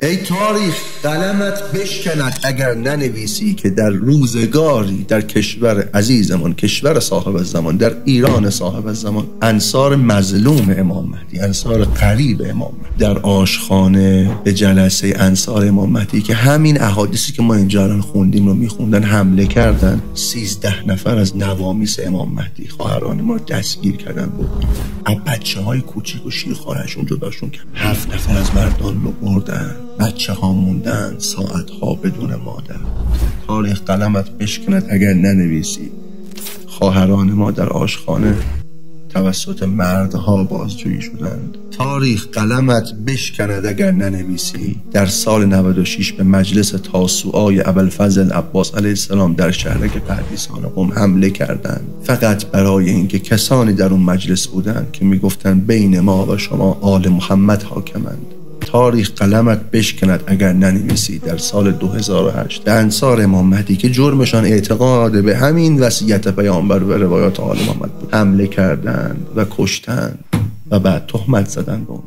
ای تاریخ قلمت بشکند اگر ننویسی که در روزگاری در کشور عزیزمان، کشور صاحب الزمان، در ایران صاحب الزمان، انصار مظلوم امام مهدی، انصار قریب امام مهدی، در آشخانه به جلسه انصار امام مهدی که همین احادیثی که ما اینجا الان خوندیم رو میخوندن حمله کردن، 13 نفر از نوامیس امام مهدی خواهران ما رو دستگیر کردن، بچه های کوچیک و شیرخوارشون جداشون کرد، 7 نفر از مردان رو بردن، بچه ها موندن ساعت ها بدون مادر. تاریخ قلمت بشکند اگر ننویسی. خواهران ما در آشخانه توسط مردها بازجویی شدند. تاریخ قلمت بشکند اگر ننویسی. در سال 96 به مجلس تاسوعای ابوالفضل عباس علیه السلام در شهرک پردیسان قم حمله کردند، فقط برای اینکه کسانی در اون مجلس بودند که میگفتند بین ما و شما آل محمد حاکمند. تاریخ قلمت بشکند اگر ننویسی. در سال 2008 به انصار امام مهدی که جرمشان اعتقاد به همین وصیت پیامبر و روایات آل محمد بود حمله کردند و کشتند و بعد تهمت زدند به اون.